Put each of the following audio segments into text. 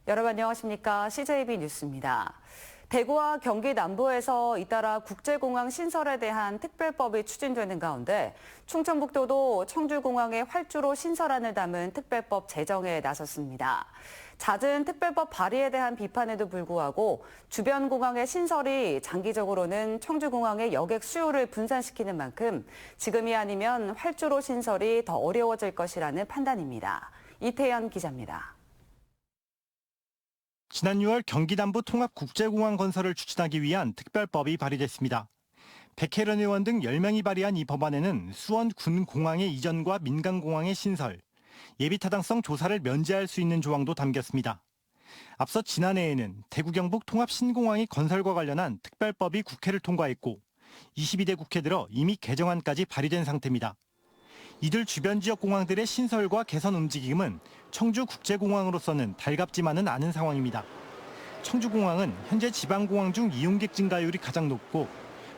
여러분 안녕하십니까? CJB 뉴스입니다. 대구와 경기 남부에서 잇따라 국제공항 신설에 대한 특별법이 추진되는 가운데 충청북도도 청주공항의 활주로 신설안을 담은 특별법 제정에 나섰습니다. 잦은 특별법 발의에 대한 비판에도 불구하고 주변 공항의 신설이 장기적으로는 청주공항의 여객 수요를 분산시키는 만큼 지금이 아니면 활주로 신설이 더 어려워질 것이라는 판단입니다. 이태현 기자입니다. 지난 6월 경기 남부 통합국제공항 건설을 추진하기 위한 특별법이 발의됐습니다. 백혜련 의원 등 10명이 발의한 이 법안에는 수원 군공항의 이전과 민간공항의 신설, 예비타당성 조사를 면제할 수 있는 조항도 담겼습니다. 앞서 지난해에는 대구 경북 통합 신공항의 건설과 관련한 특별법이 국회를 통과했고 22대 국회 들어 이미 개정안까지 발의된 상태입니다. 이들 주변 지역 공항들의 신설과 개선 움직임은 청주국제공항으로서는 달갑지만은 않은 상황입니다. 청주공항은 현재 지방공항 중 이용객 증가율이 가장 높고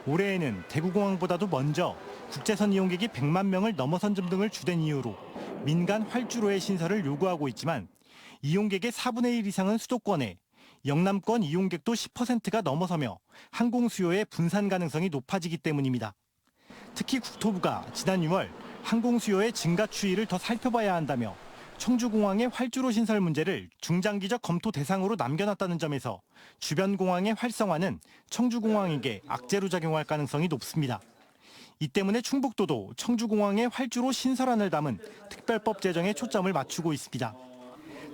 올해에는 대구공항보다도 먼저 국제선 이용객이 100만 명을 넘어선 점 등을 주된 이유로 민간 활주로의 신설을 요구하고 있지만 이용객의 4분의 1 이상은 수도권에, 영남권 이용객도 10%가 넘어서며 항공 수요의 분산 가능성이 높아지기 때문입니다. 특히 국토부가 지난 6월 항공 수요의 증가 추이를 더 살펴봐야 한다며 청주공항의 활주로 신설 문제를 중장기적 검토 대상으로 남겨놨다는 점에서 주변 공항의 활성화는 청주공항에게 악재로 작용할 가능성이 높습니다. 이 때문에 충북도도 청주공항의 활주로 신설안을 담은 특별법 제정에 초점을 맞추고 있습니다.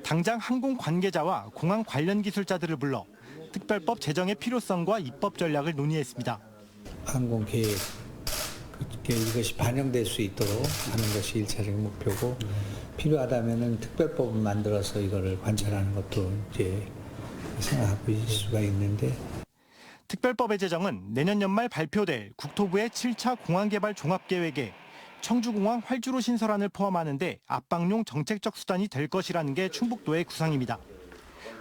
당장 항공 관계자와 공항 관련 기술자들을 불러 특별법 제정의 필요성과 입법 전략을 논의했습니다. 항공 계획 이것이 반영될 수 있도록 하는 것이 1차적 목표고 필요하다면은 특별법을 만들어서 이거를 관찰하는 것도 이제 생각하고 있을 수가 있는데 특별법의 제정은 내년 연말 발표될 국토부의 7차 공항개발 종합계획에 청주공항 활주로 신설안을 포함하는데 압박용 정책적 수단이 될 것이라는 게 충북도의 구상입니다.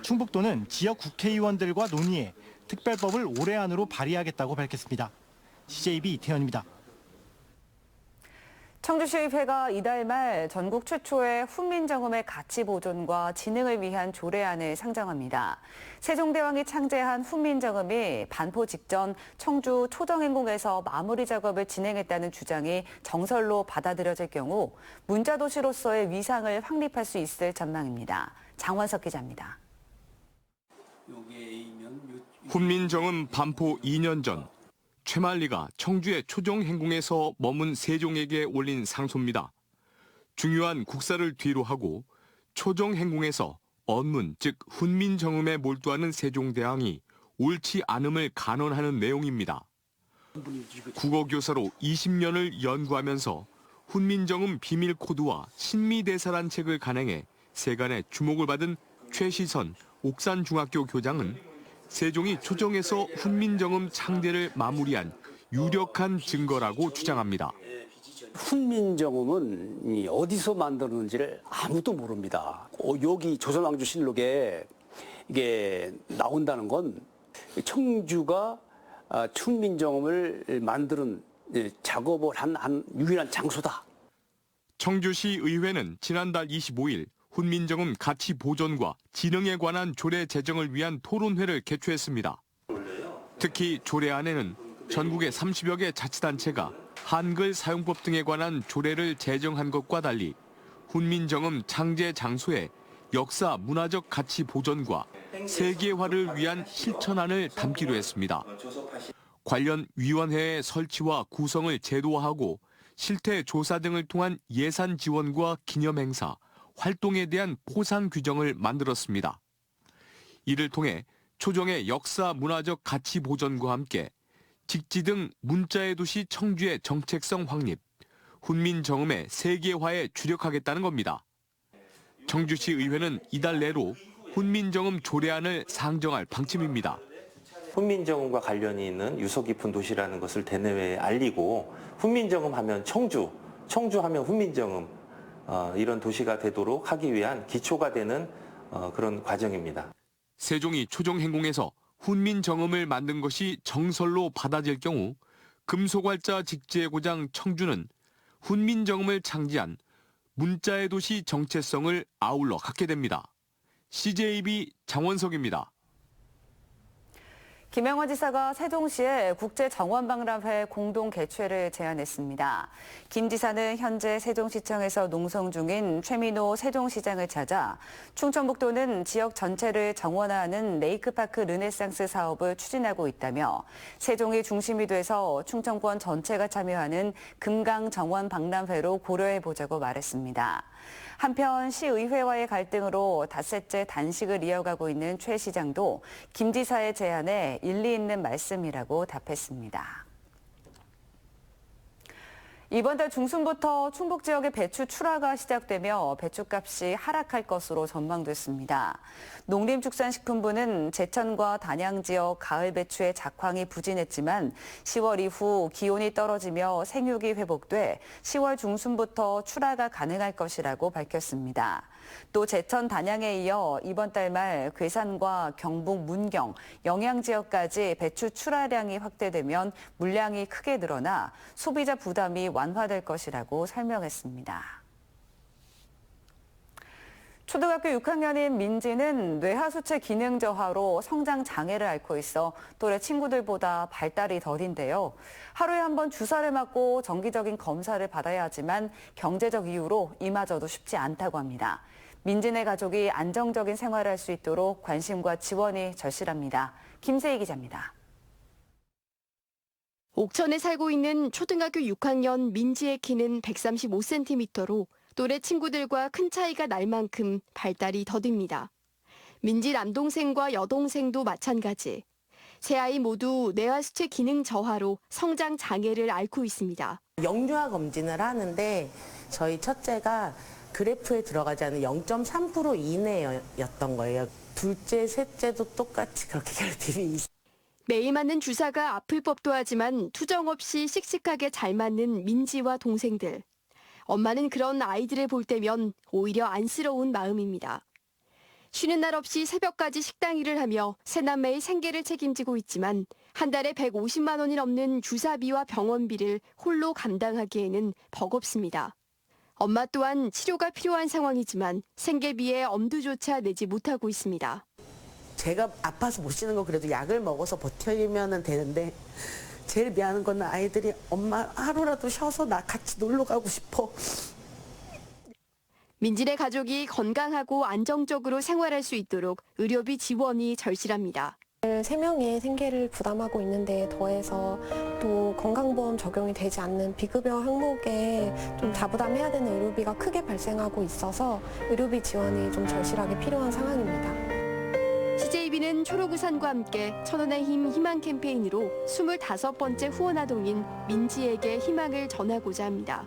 충북도는 지역 국회의원들과 논의해 특별법을 올해 안으로 발의하겠다고 밝혔습니다. CJB 이태현입니다. 청주시의회가 이달 말 전국 최초의 훈민정음의 가치 보존과 진흥을 위한 조례안을 상정합니다. 세종대왕이 창제한 훈민정음이 반포 직전 청주 초정행궁에서 마무리 작업을 진행했다는 주장이 정설로 받아들여질 경우 문자도시로서의 위상을 확립할 수 있을 전망입니다. 장원석 기자입니다. 훈민정음 반포 2년 전 최만리가 청주의 초정행궁에서 머문 세종에게 올린 상소입니다. 중요한 국사를 뒤로 하고 초정행궁에서 언문 즉 훈민정음에 몰두하는 세종대왕이 옳지 않음을 간언하는 내용입니다. 국어교사로 20년을 연구하면서 훈민정음 비밀코드와 신미대사란 책을 간행해 세간의 주목을 받은 최시선 옥산중학교 교장은 세종이 초정에서 훈민정음 창대를 마무리한 유력한 증거라고 주장합니다. 훈민정음은 어디서 만들었는지를 아무도 모릅니다. 여기 조선왕조실록에 이게 나온다는 건 청주가 훈민정음을 만드는 작업을 한 유일한 장소다. 청주시 의회는 지난달 25일 훈민정음 가치 보존과 진흥에 관한 조례 제정을 위한 토론회를 개최했습니다. 특히 조례안에는 전국의 30여 개 자치단체가 한글 사용법 등에 관한 조례를 제정한 것과 달리 훈민정음 창제 장소의 역사 문화적 가치 보존과 세계화를 위한 실천안을 담기로 했습니다. 관련 위원회의 설치와 구성을 제도화하고 실태 조사 등을 통한 예산 지원과 기념행사, 활동에 대한 포상 규정을 만들었습니다. 이를 통해 초정의 역사 문화적 가치 보존과 함께 직지 등 문자의 도시 청주의 정책성 확립, 훈민정음의 세계화에 주력하겠다는 겁니다. 청주시 의회는 이달 내로 훈민정음 조례안을 상정할 방침입니다. 훈민정음과 관련이 있는 유서 깊은 도시라는 것을 대내외에 알리고 훈민정음 하면 청주 하면 훈민정음 이런 도시가 되도록 하기 위한 기초가 되는 그런 과정입니다. 세종이 초정행궁에서 훈민정음을 만든 것이 정설로 받아질 경우 금속활자 직지의 고장 청주는 훈민정음을 창지한 문자의 도시 정체성을 아울러 갖게 됩니다. CJB 장원석입니다. 김영환 지사가 세종시에 국제정원박람회 공동 개최를 제안했습니다. 김 지사는 현재 세종시청에서 농성 중인 최민호 세종시장을 찾아 충청북도는 지역 전체를 정원화하는 레이크파크 르네상스 사업을 추진하고 있다며 세종이 중심이 돼서 충청권 전체가 참여하는 금강정원박람회로 고려해보자고 말했습니다. 한편 시의회와의 갈등으로 닷새째 단식을 이어가고 있는 최 시장도 김 지사의 제안에 일리 있는 말씀이라고 답했습니다. 이번 달 중순부터 충북 지역의 배추 출하가 시작되며 배추값이 하락할 것으로 전망됐습니다. 농림축산식품부는 제천과 단양 지역 가을 배추의 작황이 부진했지만 10월 이후 기온이 떨어지며 생육이 회복돼 10월 중순부터 출하가 가능할 것이라고 밝혔습니다. 또 제천 단양에 이어 이번 달 말 괴산과 경북 문경, 영양 지역까지 배추 출하량이 확대되면 물량이 크게 늘어나 소비자 부담이 완화될 것이라고 설명했습니다. 초등학교 6학년인 민지는 뇌하수체 기능 저하로 성장 장애를 앓고 있어 또래 친구들보다 발달이 더딘데요. 하루에 한 번 주사를 맞고 정기적인 검사를 받아야 하지만 경제적 이유로 이마저도 쉽지 않다고 합니다. 민진의 가족이 안정적인 생활을 할 수 있도록 관심과 지원이 절실합니다. 김세희 기자입니다. 옥천에 살고 있는 초등학교 6학년 민지의 키는 135cm로 또래 친구들과 큰 차이가 날 만큼 발달이 더딥니다. 민지 남동생과 여동생도 마찬가지. 세 아이 모두 뇌하수체 기능 저하로 성장 장애를 앓고 있습니다. 영유아 검진을 하는데 저희 첫째가 그래프에 들어가지 않은 0.3% 이내였던 거예요. 둘째, 셋째도 똑같이 그렇게 결핍이 있어요. 매일 맞는 주사가 아플 법도 하지만 투정 없이 씩씩하게 잘 맞는 민지와 동생들. 엄마는 그런 아이들을 볼 때면 오히려 안쓰러운 마음입니다. 쉬는 날 없이 새벽까지 식당 일을 하며 새남매의 생계를 책임지고 있지만 한 달에 150만 원이 넘는 주사비와 병원비를 홀로 감당하기에는 버겁습니다. 엄마 또한 치료가 필요한 상황이지만 생계비에 엄두조차 내지 못하고 있습니다. 제가 아파서 못 쉬는 거 그래도 약을 먹어서 버텨면 되는데 제일 미안한 건 아이들이 엄마 하루라도 쉬어서 나 같이 놀러 가고 싶어. 민진의 가족이 건강하고 안정적으로 생활할 수 있도록 의료비 지원이 절실합니다. 3명의 생계를 부담하고 있는데 더해서 또 건강보험 적용이 되지 않는 비급여 항목에 좀 자부담해야 되는 의료비가 크게 발생하고 있어서 의료비 지원이 좀 절실하게 필요한 상황입니다. CJB는 초록우산과 함께 천원의 힘 희망 캠페인으로 25번째 후원아동인 민지에게 희망을 전하고자 합니다.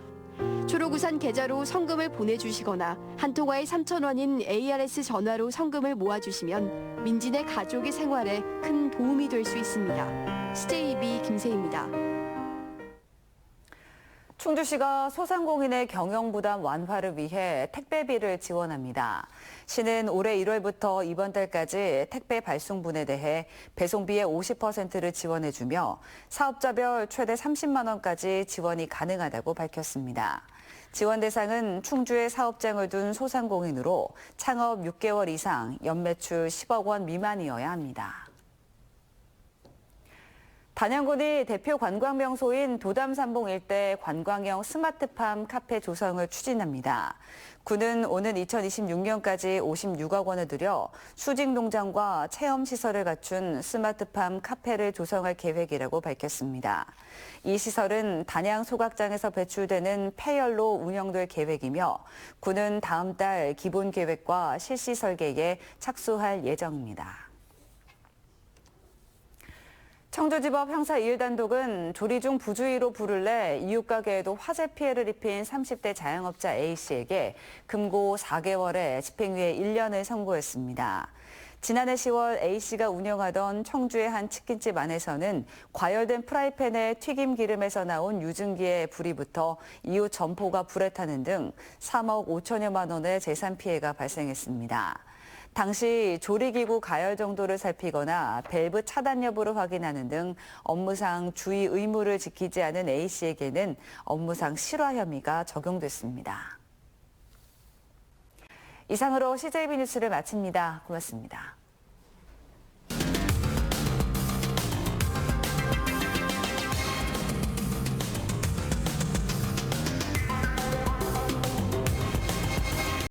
초록우산 계좌로 성금을 보내주시거나 한 통화에 3,000원인 ARS 전화로 성금을 모아주시면 민진의 가족의 생활에 큰 도움이 될 수 있습니다. CJB 김세희입니다. 충주시가 소상공인의 경영 부담 완화를 위해 택배비를 지원합니다. 시는 올해 1월부터 이번 달까지 택배 발송분에 대해 배송비의 50%를 지원해주며 사업자별 최대 30만 원까지 지원이 가능하다고 밝혔습니다. 지원 대상은 충주에 사업장을 둔 소상공인으로 창업 6개월 이상, 연매출 10억 원 미만이어야 합니다. 단양군이 대표 관광명소인 도담산봉 일대 관광형 스마트팜 카페 조성을 추진합니다. 군은 오는 2026년까지 56억 원을 들여 수직농장과 체험시설을 갖춘 스마트팜 카페를 조성할 계획이라고 밝혔습니다. 이 시설은 단양 소각장에서 배출되는 폐열로 운영될 계획이며 군은 다음 달 기본 계획과 실시 설계에 착수할 예정입니다. 청주지법 형사 2일 단독은 조리 중 부주의로 불을 내 이웃 가게에도 화재 피해를 입힌 30대 자영업자 A씨에게 금고 4개월에 집행유예 1년을 선고했습니다. 지난해 10월 A씨가 운영하던 청주의 한 치킨집 안에서는 과열된 프라이팬에 튀김 기름에서 나온 유증기에 불이 붙어 이웃 점포가 불에 타는 등 3억 5천여만 원의 재산 피해가 발생했습니다. 당시 조리기구 가열 정도를 살피거나 밸브 차단 여부를 확인하는 등 업무상 주의 의무를 지키지 않은 A씨에게는 업무상 실화 혐의가 적용됐습니다. 이상으로 CJB 뉴스를 마칩니다. 고맙습니다.